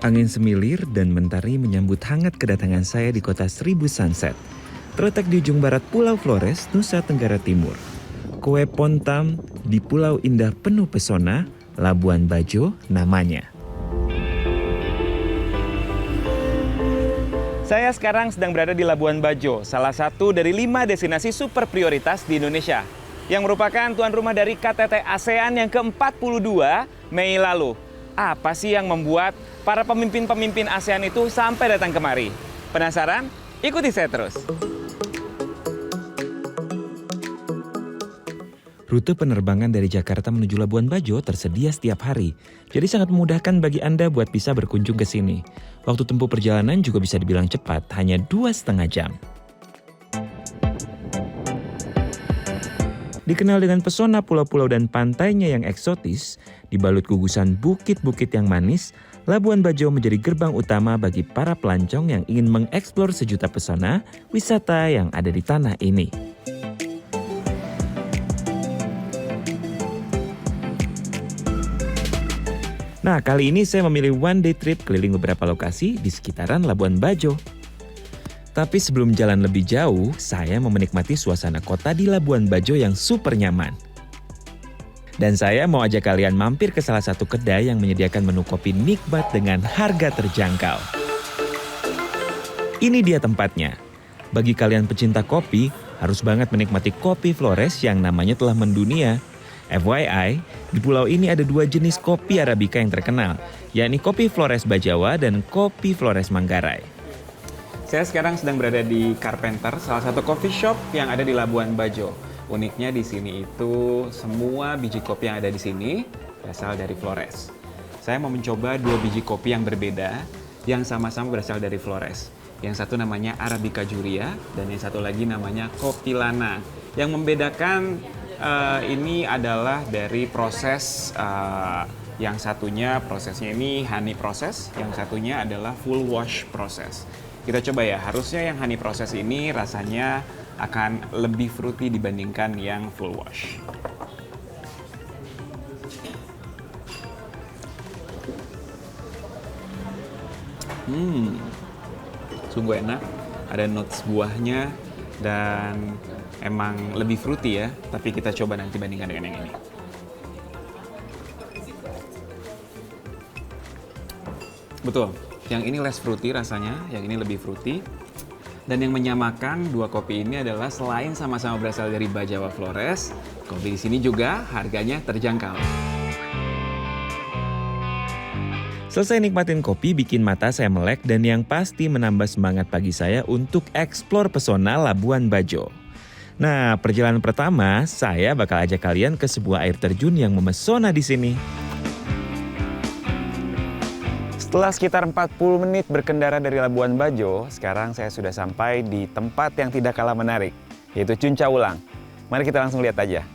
Angin semilir dan mentari menyambut hangat kedatangan saya di kota Seribu Sunset. Terletak di ujung barat Pulau Flores, Nusa Tenggara Timur. Kue Pontam di Pulau Indah penuh pesona, Labuan Bajo namanya. Saya sekarang sedang berada di Labuan Bajo, salah satu dari 5 destinasi super prioritas di Indonesia, yang merupakan tuan rumah dari KTT ASEAN yang ke-42 Mei lalu. Apa sih yang membuat para pemimpin-pemimpin ASEAN itu sampai datang kemari? Penasaran? Ikuti saya terus. Rute penerbangan dari Jakarta menuju Labuan Bajo tersedia setiap hari, jadi sangat memudahkan bagi Anda buat bisa berkunjung ke sini. Waktu tempuh perjalanan juga bisa dibilang cepat, hanya 2,5 jam. Dikenal dengan pesona pulau-pulau dan pantainya yang eksotis, dibalut gugusan bukit-bukit yang manis, Labuan Bajo menjadi gerbang utama bagi para pelancong yang ingin mengeksplor sejuta pesona wisata yang ada di tanah ini. Nah, kali ini saya memilih one day trip keliling beberapa lokasi di sekitaran Labuan Bajo. Tapi sebelum jalan lebih jauh, saya mau menikmati suasana kota di Labuan Bajo yang super nyaman. Dan saya mau ajak kalian mampir ke salah satu kedai yang menyediakan menu kopi nikmat dengan harga terjangkau. Ini dia tempatnya. Bagi kalian pecinta kopi, harus banget menikmati kopi Flores yang namanya telah mendunia. FYI, di pulau ini ada 2 jenis kopi Arabica yang terkenal, yakni kopi Flores Bajawa dan kopi Flores Manggarai. Saya sekarang sedang berada di Carpenter, salah satu coffee shop yang ada di Labuan Bajo. Uniknya di sini itu semua biji kopi yang ada di sini berasal dari Flores. Saya mau mencoba 2 biji kopi yang berbeda yang sama-sama berasal dari Flores. Yang satu namanya Arabica Juria dan yang satu lagi namanya Kopi Lana. Yang membedakan ini adalah dari proses yang satunya prosesnya ini honey proses, yang satunya adalah full wash proses. Kita coba ya, harusnya yang honey proses ini rasanya akan lebih fruity dibandingkan yang full wash. Sungguh enak, ada notes buahnya dan emang lebih fruity ya, tapi kita coba nanti bandingkan dengan yang ini. Betul. Yang ini less fruity rasanya, yang ini lebih fruity. Dan yang menyamakan 2 kopi ini adalah selain sama-sama berasal dari Bajawa Flores, kopi di sini juga harganya terjangkau. Selesai nikmatin kopi, bikin mata saya melek dan yang pasti menambah semangat pagi saya untuk eksplor pesona Labuan Bajo. Nah, perjalanan pertama saya bakal ajak kalian ke sebuah air terjun yang memesona di sini. Setelah sekitar 40 menit berkendara dari Labuan Bajo, sekarang saya sudah sampai di tempat yang tidak kalah menarik, yaitu Cuncah Ulang. Mari kita langsung lihat aja.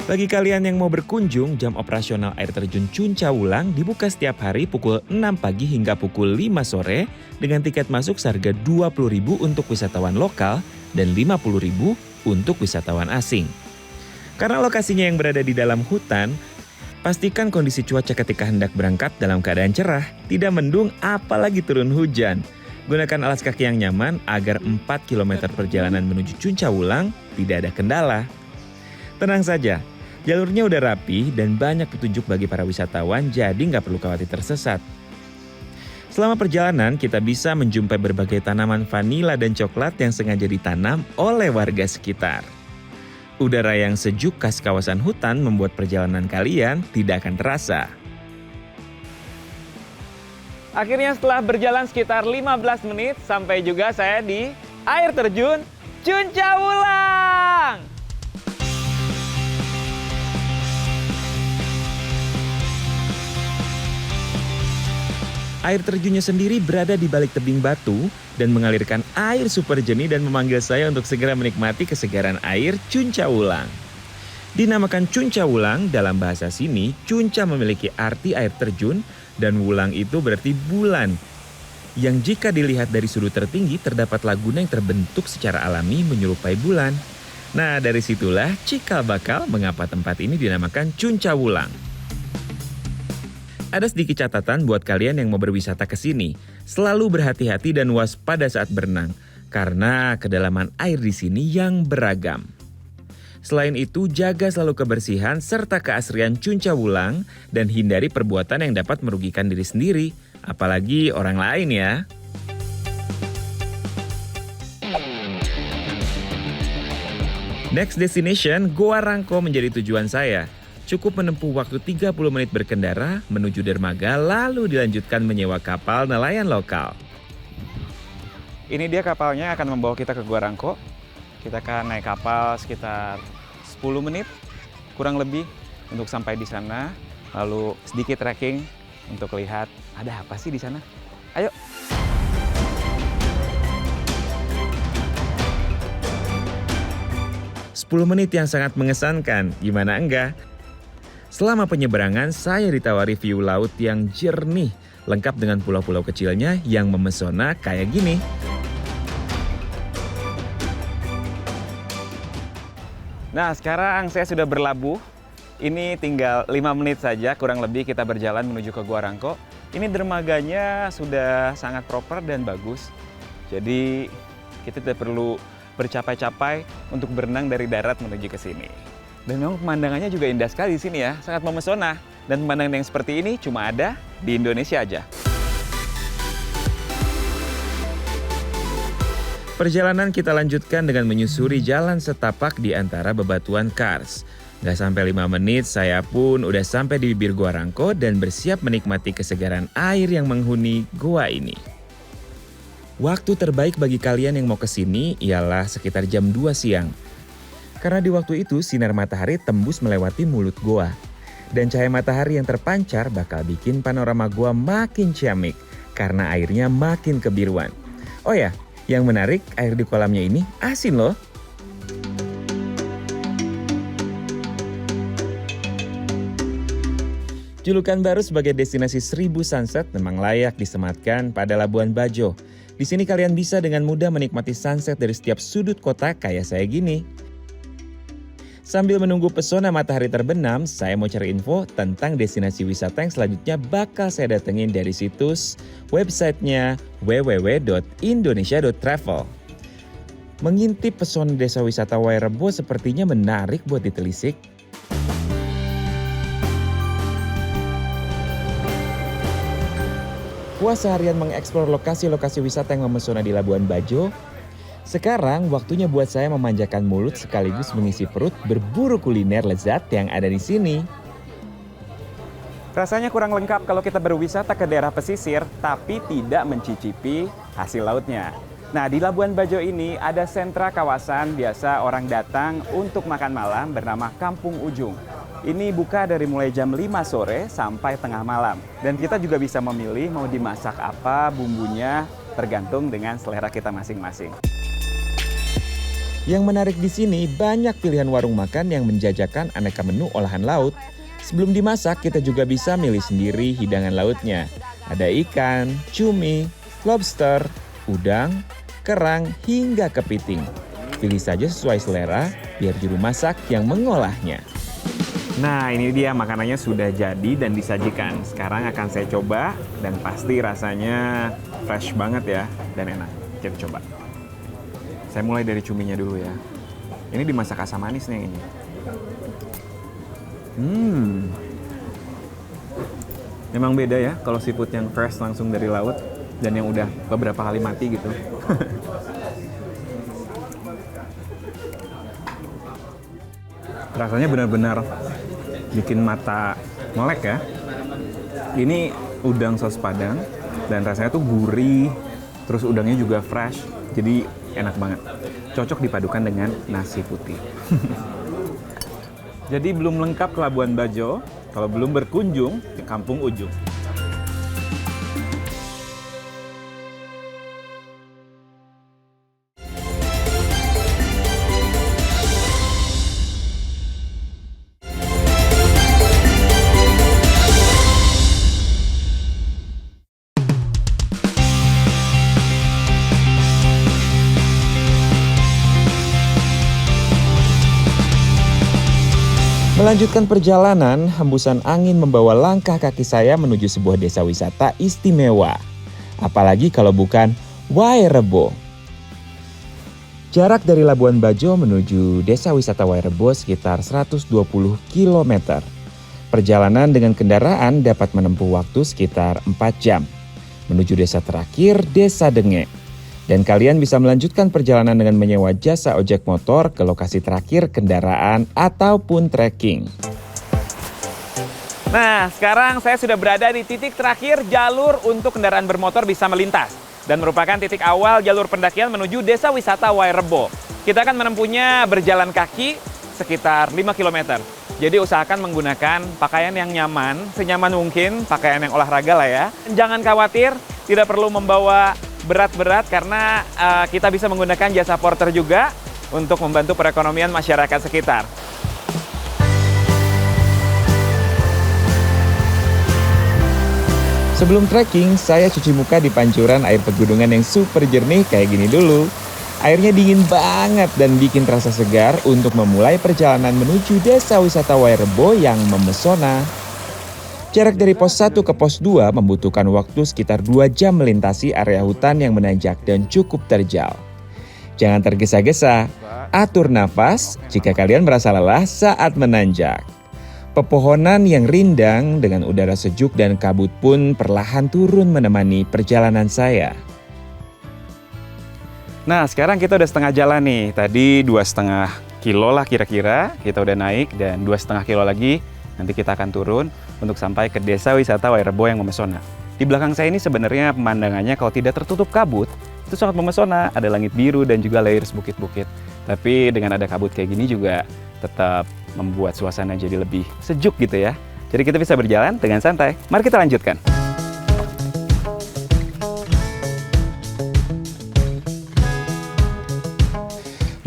Bagi kalian yang mau berkunjung, jam operasional air terjun Cuncah Ulang dibuka setiap hari pukul 6 pagi hingga pukul 5 sore dengan tiket masuk seharga Rp20.000 untuk wisatawan lokal dan Rp50.000 untuk wisatawan asing. Karena lokasinya yang berada di dalam hutan, pastikan kondisi cuaca ketika hendak berangkat dalam keadaan cerah, tidak mendung apalagi turun hujan. Gunakan alas kaki yang nyaman agar 4 km perjalanan menuju Cuncah Ulang tidak ada kendala. Tenang saja, jalurnya udah rapi dan banyak petunjuk bagi para wisatawan, jadi nggak perlu khawatir tersesat. Selama perjalanan, kita bisa menjumpai berbagai tanaman vanila dan coklat yang sengaja ditanam oleh warga sekitar. Udara yang sejuk khas kawasan hutan membuat perjalanan kalian tidak akan terasa. Akhirnya setelah berjalan sekitar 15 menit, sampai juga saya di air terjun Cuncah Ulang. Air terjunnya sendiri berada di balik tebing batu dan mengalirkan air super jernih dan memanggil saya untuk segera menikmati kesegaran air Cunca Wulang. Dinamakan Cunca Wulang, dalam bahasa sini, Cunca memiliki arti air terjun dan Wulang itu berarti bulan. Yang jika dilihat dari sudut tertinggi terdapat laguna yang terbentuk secara alami menyerupai bulan. Nah, dari situlah cikal bakal mengapa tempat ini dinamakan Cunca Wulang. Ada sedikit catatan buat kalian yang mau berwisata ke sini. Selalu berhati-hati dan waspada saat berenang, karena kedalaman air di sini yang beragam. Selain itu, jaga selalu kebersihan serta keasrian Cunca Wulang dan hindari perbuatan yang dapat merugikan diri sendiri, apalagi orang lain ya. Next destination, Goa Rangko menjadi tujuan saya. Cukup menempuh waktu 30 menit berkendara menuju dermaga lalu dilanjutkan menyewa kapal nelayan lokal. Ini dia kapalnya akan membawa kita ke Goa Rangko. Kita akan naik kapal sekitar 10 menit kurang lebih untuk sampai di sana. Lalu sedikit trekking untuk lihat ada apa sih di sana. Ayo. Sepuluh menit yang sangat mengesankan, gimana enggak? Selama penyeberangan, saya ditawari view laut yang jernih, lengkap dengan pulau-pulau kecilnya yang memesona kayak gini. Nah, sekarang saya sudah berlabuh. Ini tinggal 5 menit saja, kurang lebih kita berjalan menuju ke Goa Rangko. Ini dermaganya sudah sangat proper dan bagus. Jadi, kita tidak perlu bercapai-capai untuk berenang dari darat menuju ke sini. Dan memang pemandangannya juga indah sekali di sini ya, sangat memesona. Dan pemandangan yang seperti ini cuma ada di Indonesia aja. Perjalanan kita lanjutkan dengan menyusuri jalan setapak di antara bebatuan kars. Gak sampai 5 menit, saya pun udah sampai di bibir Goa Rangko dan bersiap menikmati kesegaran air yang menghuni goa ini. Waktu terbaik bagi kalian yang mau ke sini ialah sekitar jam 2 siang. Karena di waktu itu sinar matahari tembus melewati mulut goa. Dan cahaya matahari yang terpancar bakal bikin panorama goa makin ciamik karena airnya makin kebiruan. Oh ya, yang menarik air di kolamnya ini asin loh. Julukan baru sebagai destinasi 1000 sunset memang layak disematkan pada Labuan Bajo. Di sini kalian bisa dengan mudah menikmati sunset dari setiap sudut kota kayak saya gini. Sambil menunggu pesona matahari terbenam, saya mau cari info tentang destinasi wisata yang selanjutnya bakal saya datengin dari situs websitenya www.indonesia.travel. Mengintip pesona desa wisata Wairebo sepertinya menarik buat ditelisik. Puas seharian mengeksplor lokasi-lokasi wisata yang memesona di Labuan Bajo, sekarang waktunya buat saya memanjakan mulut sekaligus mengisi perut berburu kuliner lezat yang ada di sini. Rasanya kurang lengkap kalau kita berwisata ke daerah pesisir tapi tidak mencicipi hasil lautnya. Nah, di Labuan Bajo ini ada sentra kawasan biasa orang datang untuk makan malam bernama Kampung Ujung. Ini buka dari mulai jam 5 sore sampai tengah malam. Dan kita juga bisa memilih mau dimasak apa bumbunya tergantung dengan selera kita masing-masing. Yang menarik di sini banyak pilihan warung makan yang menjajakan aneka menu olahan laut. Sebelum dimasak kita juga bisa milih sendiri hidangan lautnya. Ada ikan, cumi, lobster, udang, kerang hingga kepiting. Pilih saja sesuai selera biar juru masak yang mengolahnya. Nah, ini dia makanannya sudah jadi dan disajikan. Sekarang akan saya coba dan pasti rasanya fresh banget ya dan enak. Kita coba. Saya mulai dari cuminya dulu ya. Ini dimasak asam manis nih ini. Memang beda ya kalau seafood yang fresh langsung dari laut dan yang udah beberapa kali mati gitu. Rasanya benar-benar bikin mata melek ya. Ini udang saus padang dan rasanya tuh gurih, terus udangnya juga fresh. Jadi enak banget. Cocok dipadukan dengan nasi putih. Jadi belum lengkap ke Labuan Bajo kalau belum berkunjung ke Kampung Ujung. Melanjutkan perjalanan, hembusan angin membawa langkah kaki saya menuju sebuah desa wisata istimewa. Apalagi kalau bukan Wairebo. Jarak dari Labuan Bajo menuju desa wisata Wairebo sekitar 120 km. Perjalanan dengan kendaraan dapat menempuh waktu sekitar 4 jam. Menuju desa terakhir, Desa Denge. Dan kalian bisa melanjutkan perjalanan dengan menyewa jasa ojek motor ke lokasi terakhir kendaraan ataupun trekking. Nah, sekarang saya sudah berada di titik terakhir jalur untuk kendaraan bermotor bisa melintas. Dan merupakan titik awal jalur pendakian menuju desa wisata Wairebo. Kita akan menempuhnya berjalan kaki sekitar 5 km. Jadi usahakan menggunakan pakaian yang nyaman, senyaman mungkin, pakaian yang olahraga lah ya. Jangan khawatir, tidak perlu membawa berat-berat karena kita bisa menggunakan jasa porter juga untuk membantu perekonomian masyarakat sekitar. Sebelum trekking, saya cuci muka di pancuran air pegunungan yang super jernih kayak gini dulu. Airnya dingin banget dan bikin terasa segar untuk memulai perjalanan menuju desa wisata Wairebo yang memesona. Jarak dari pos 1 ke pos 2 membutuhkan waktu sekitar 2 jam melintasi area hutan yang menanjak dan cukup terjal. Jangan tergesa-gesa, atur nafas jika kalian merasa lelah saat menanjak. Pepohonan yang rindang dengan udara sejuk dan kabut pun perlahan turun menemani perjalanan saya. Nah, sekarang kita udah setengah jalan nih. Tadi 2,5 kilo lah kira-kira, kita udah naik dan 2,5 kilo lagi nanti kita akan turun untuk sampai ke desa wisata Wairebo yang memesona. Di belakang saya ini sebenarnya pemandangannya kalau tidak tertutup kabut, itu sangat memesona. Ada langit biru dan juga layers bukit-bukit. Tapi dengan ada kabut kayak gini juga tetap membuat suasana jadi lebih sejuk gitu ya. Jadi kita bisa berjalan dengan santai. Mari kita lanjutkan.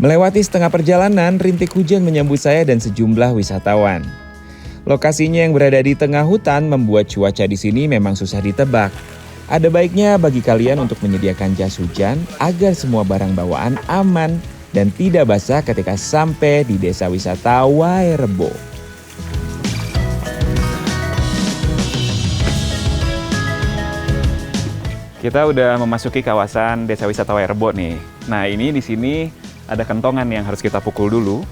Melewati setengah perjalanan, rintik hujan menyambut saya dan sejumlah wisatawan. Lokasinya yang berada di tengah hutan membuat cuaca di sini memang susah ditebak. Ada baiknya bagi kalian untuk menyediakan jas hujan agar semua barang bawaan aman dan tidak basah ketika sampai di desa wisata Wairebo. Kita udah memasuki kawasan desa wisata Wairebo nih. Nah, ini di sini ada kentongan yang harus kita pukul dulu,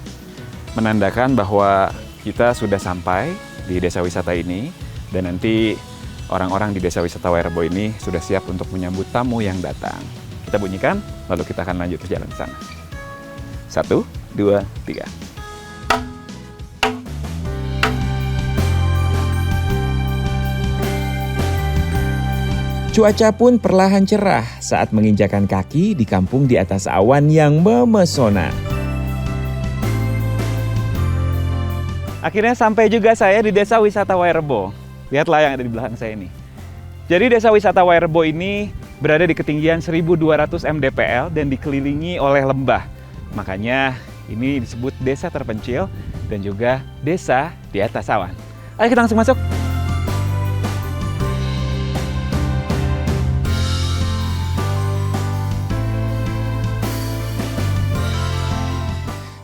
menandakan bahwa kita sudah sampai di desa wisata ini dan nanti orang-orang di desa wisata Wairebo ini sudah siap untuk menyambut tamu yang datang. Kita bunyikan, lalu kita akan lanjut ke jalan ke sana. 1, 2, 3. Cuaca pun perlahan cerah saat menginjakan kaki di kampung di atas awan yang memesona. Akhirnya sampai juga saya di desa wisata Wairebo. Lihatlah yang ada di belakang saya ini. Jadi desa wisata Wairebo ini berada di ketinggian 1.200 mdpl dan dikelilingi oleh lembah. Makanya ini disebut desa terpencil dan juga desa di atas awan. Ayo kita langsung masuk.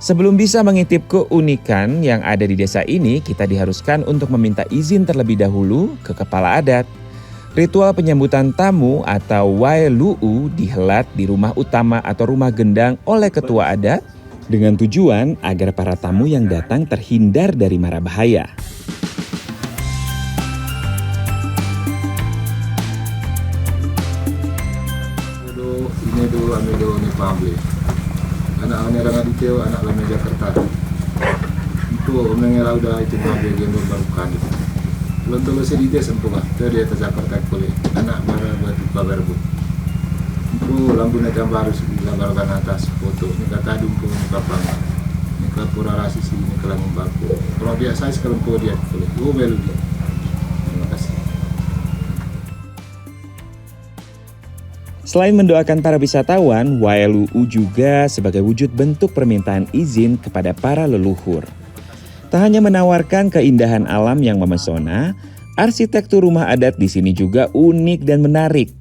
Sebelum bisa mengintip keunikan yang ada di desa ini, kita diharuskan untuk meminta izin terlebih dahulu ke kepala adat. Ritual penyambutan tamu atau Wailu'u dihelat di rumah utama atau rumah gendang oleh ketua adat dengan tujuan agar para tamu yang datang terhindar dari mara bahaya. Ini dulu ambil dulu nih pabrik. Anak orang Aditya, anak lama Jakarta. Itu mengira udah itu pabrik yang barukan itu. Belum tulus di desa sempulah. Itu di atas Jakarta kulit. Anak marah buat kabar bu. Itu lampu naik baru di lambaran atas foto. Ini kata dumpu ini kapang. Ini kapura rasi sini ini kelang baku. Kalau biasa sekarang dia kulit. Oh belu dia. Terima kasih. Selain mendoakan para wisatawan, Wailu'u juga sebagai wujud bentuk permintaan izin kepada para leluhur. Tak hanya menawarkan keindahan alam yang memesona, arsitektur rumah adat di sini juga unik dan menarik.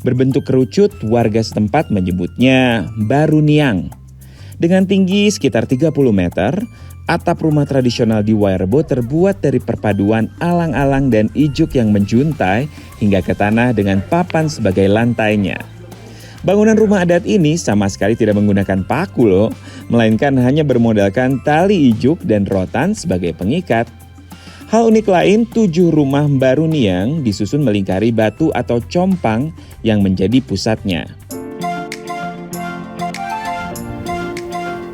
Berbentuk kerucut, warga setempat menyebutnya Baruniang. Dengan tinggi sekitar 30 meter, Atap rumah tradisional di Wairebo terbuat dari perpaduan alang-alang dan ijuk yang menjuntai hingga ke tanah dengan papan sebagai lantainya. Bangunan rumah adat ini sama sekali tidak menggunakan paku loh, melainkan hanya bermodalkan tali ijuk dan rotan sebagai pengikat. Hal unik lain, 7 rumah Mbaruniang disusun melingkari batu atau compang yang menjadi pusatnya.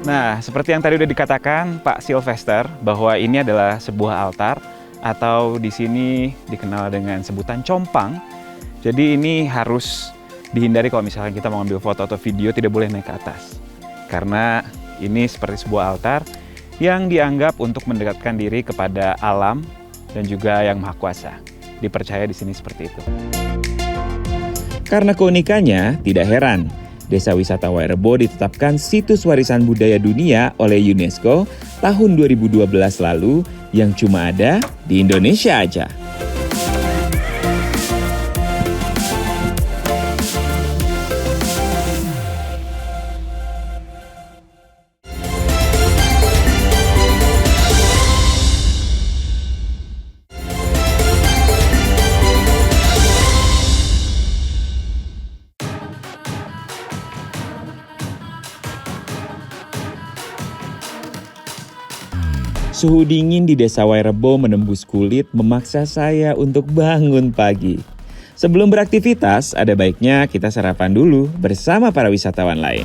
Nah, seperti yang tadi udah dikatakan Pak Sylvester bahwa ini adalah sebuah altar atau di sini dikenal dengan sebutan compang. Jadi ini harus dihindari kalau misalkan kita mau ambil foto atau video, tidak boleh naik ke atas. Karena ini seperti sebuah altar yang dianggap untuk mendekatkan diri kepada alam dan juga Yang Maha Kuasa. Dipercaya di sini seperti itu. Karena keunikannya, tidak heran Desa Wisata Wairebo ditetapkan Situs Warisan Budaya Dunia oleh UNESCO tahun 2012 lalu yang cuma ada di Indonesia aja. Suhu dingin di Desa Wairebo menembus kulit memaksa saya untuk bangun pagi. Sebelum beraktivitas, ada baiknya kita sarapan dulu bersama para wisatawan lain.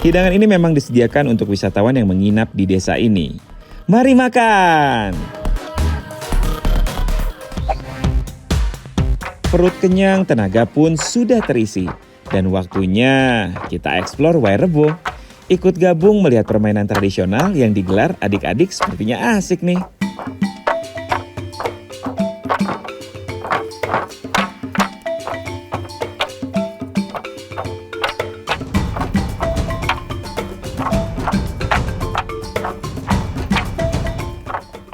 Hidangan ini memang disediakan untuk wisatawan yang menginap di desa ini. Mari makan! Perut kenyang, tenaga pun sudah terisi. Dan waktunya kita eksplor Wairebo. Ikut gabung melihat permainan tradisional yang digelar adik-adik sepertinya asik nih.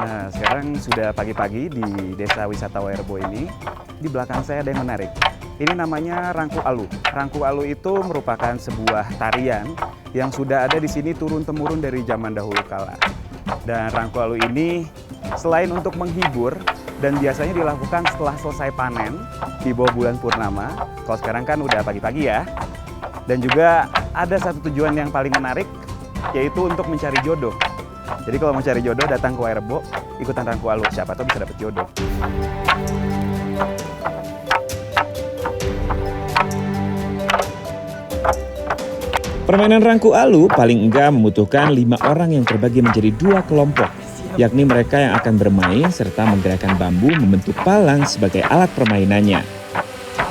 Nah, sekarang sudah pagi-pagi di Desa Wisata Wairebo ini. Di belakang saya ada yang menarik. Ini namanya Rangku Alu. Rangku Alu itu merupakan sebuah tarian yang sudah ada di sini turun-temurun dari zaman dahulu kala. Dan Rangku Alu ini selain untuk menghibur dan biasanya dilakukan setelah selesai panen di bawah bulan purnama. Kalau sekarang kan udah pagi-pagi ya. Dan juga ada satu tujuan yang paling menarik, yaitu untuk mencari jodoh. Jadi kalau mau cari jodoh datang ke Wairebo, ikutan Rangku Alu, siapa tahu bisa dapat jodoh. Permainan Rangku Alu paling enggak membutuhkan 5 orang yang terbagi menjadi 2 kelompok, yakni mereka yang akan bermain serta menggerakkan bambu membentuk palang sebagai alat permainannya.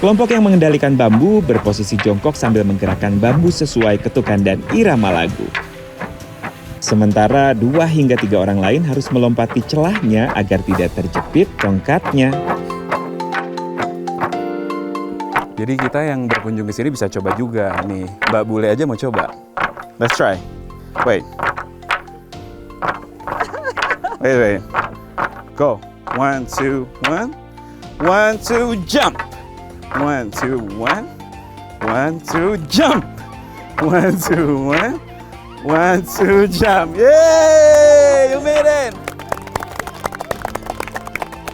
Kelompok yang mengendalikan bambu berposisi jongkok sambil menggerakkan bambu sesuai ketukan dan irama lagu. Sementara 2 hingga 3 orang lain harus melompati celahnya agar tidak terjepit tongkatnya. Jadi kita yang berkunjung ke sini bisa coba juga nih. Mbak Bule aja mau coba. Let's try. Wait. Go. 1, 2, 1. 1, 2, jump. 1, 2, 1. 1, 2, jump. 1, 2, 1. 1, 2, jump. Yay! You made it.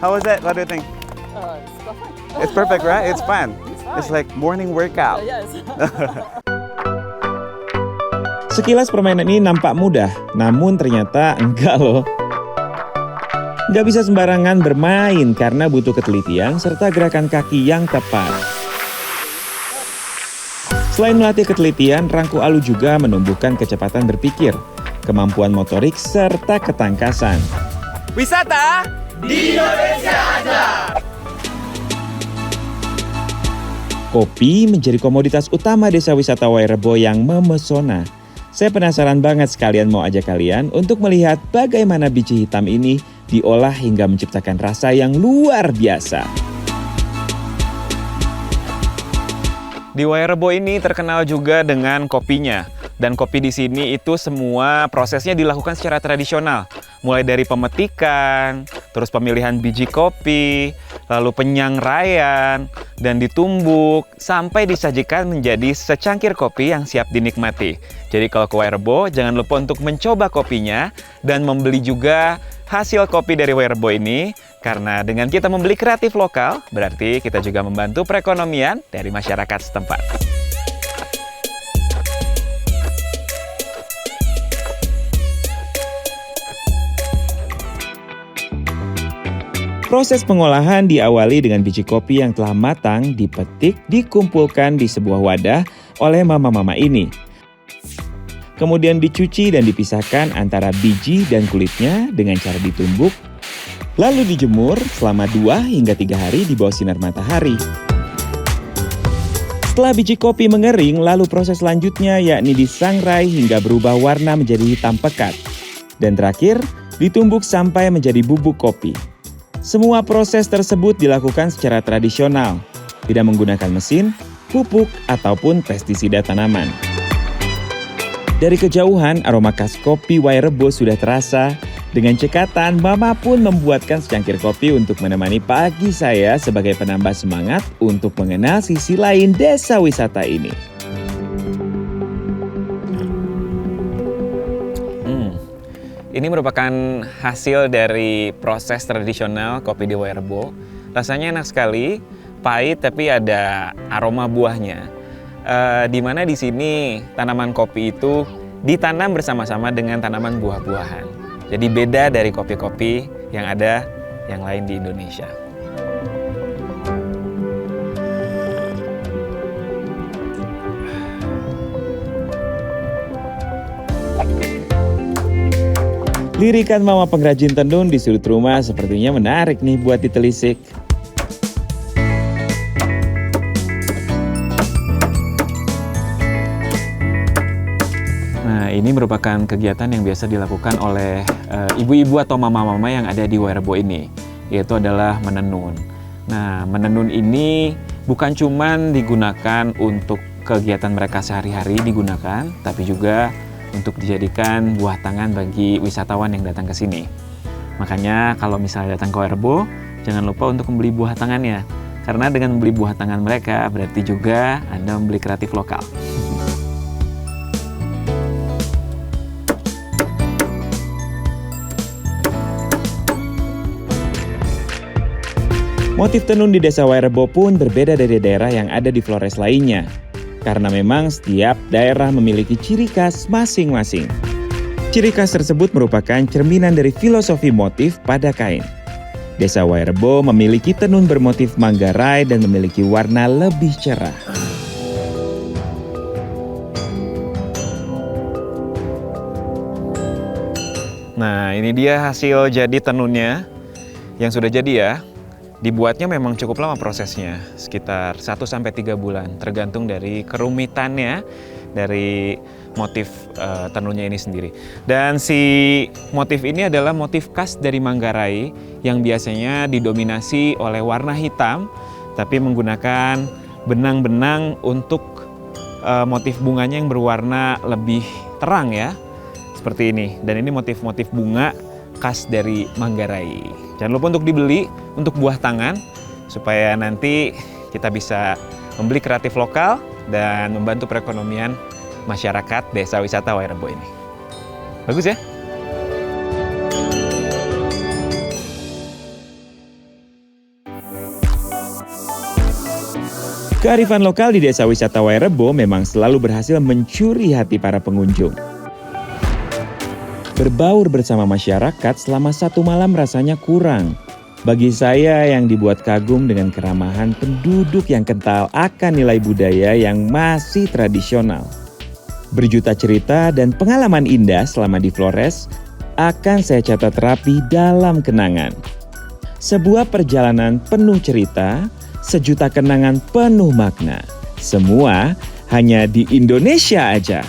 How was that? What do you think? It's perfect. It's perfect, right? It's fun. It's like morning workout. Yes. Sekilas permainan ini nampak mudah, namun ternyata enggak loh. Nggak bisa sembarangan bermain karena butuh ketelitian serta gerakan kaki yang tepat. Selain melatih ketelitian, Rangku Alu juga menumbuhkan kecepatan berpikir, kemampuan motorik, serta ketangkasan. Wisata di Indonesia aja! Kopi menjadi komoditas utama Desa Wisata Wairebo yang memesona. Saya penasaran banget sekalian mau ajak kalian untuk melihat bagaimana biji hitam ini diolah hingga menciptakan rasa yang luar biasa. Di Wairebo ini terkenal juga dengan kopinya. Dan kopi di sini itu semua prosesnya dilakukan secara tradisional. Mulai dari pemetikan, terus pemilihan biji kopi, lalu penyangrai, dan ditumbuk sampai disajikan menjadi secangkir kopi yang siap dinikmati. Jadi kalau ke Wairebo, jangan lupa untuk mencoba kopinya dan membeli juga hasil kopi dari Wairebo ini, karena dengan kita membeli kreatif lokal, berarti kita juga membantu perekonomian dari masyarakat setempat. Proses pengolahan diawali dengan biji kopi yang telah matang, dipetik, dikumpulkan di sebuah wadah oleh mama-mama ini. Kemudian dicuci dan dipisahkan antara biji dan kulitnya dengan cara ditumbuk, lalu dijemur selama 2 hingga 3 hari di bawah sinar matahari. Setelah biji kopi mengering, lalu proses selanjutnya yakni disangrai hingga berubah warna menjadi hitam pekat. Dan terakhir, ditumbuk sampai menjadi bubuk kopi. Semua proses tersebut dilakukan secara tradisional, tidak menggunakan mesin, pupuk, ataupun pestisida tanaman. Dari kejauhan, aroma khas kopi Wairebo sudah terasa. Dengan cekatan, Mama pun membuatkan secangkir kopi untuk menemani pagi saya sebagai penambah semangat untuk mengenal sisi lain desa wisata ini. Ini merupakan hasil dari proses tradisional kopi di Wairebo. Rasanya enak sekali, pahit tapi ada aroma buahnya. Di mana di sini tanaman kopi itu ditanam bersama-sama dengan tanaman buah-buahan. Jadi beda dari kopi-kopi yang ada yang lain di Indonesia. Lirikan mama pengrajin tenun di sudut rumah sepertinya menarik nih buat ditelisik. Nah, ini merupakan kegiatan yang biasa dilakukan oleh ibu-ibu atau mama-mama yang ada di Wairebo ini, yaitu adalah menenun. Nah, menenun ini bukan cuman digunakan untuk kegiatan mereka sehari-hari digunakan, tapi juga untuk dijadikan buah tangan bagi wisatawan yang datang ke sini. Makanya kalau misalnya datang ke Wairebo, jangan lupa untuk membeli buah tangannya. Karena dengan membeli buah tangan mereka, berarti juga Anda membeli kreatif lokal. Motif tenun di desa Wairebo pun berbeda dari daerah yang ada di Flores lainnya. Karena memang setiap daerah memiliki ciri khas masing-masing. Ciri khas tersebut merupakan cerminan dari filosofi motif pada kain. Desa Wairebo memiliki tenun bermotif manggarai dan memiliki warna lebih cerah. Nah, ini dia hasil jadi tenunnya yang sudah jadi ya. Dibuatnya memang cukup lama prosesnya, sekitar 1-3 bulan, tergantung dari kerumitannya dari motif tenunnya ini sendiri. Dan si motif ini adalah motif khas dari Manggarai yang biasanya didominasi oleh warna hitam, tapi menggunakan benang-benang untuk motif bunganya yang berwarna lebih terang ya, seperti ini. Dan ini motif-motif bunga khas dari Manggarai. Jangan lupa untuk dibeli untuk buah tangan supaya nanti kita bisa membeli kreatif lokal dan membantu perekonomian masyarakat desa wisata Wairebo ini. Bagus ya? Kearifan lokal di desa wisata Wairebo memang selalu berhasil mencuri hati para pengunjung. Berbaur bersama masyarakat selama 1 malam rasanya kurang. Bagi saya yang dibuat kagum dengan keramahan penduduk yang kental akan nilai budaya yang masih tradisional. Berjuta cerita dan pengalaman indah selama di Flores akan saya catat rapi dalam kenangan. Sebuah perjalanan penuh cerita, sejuta kenangan penuh makna. Semua hanya di Indonesia aja.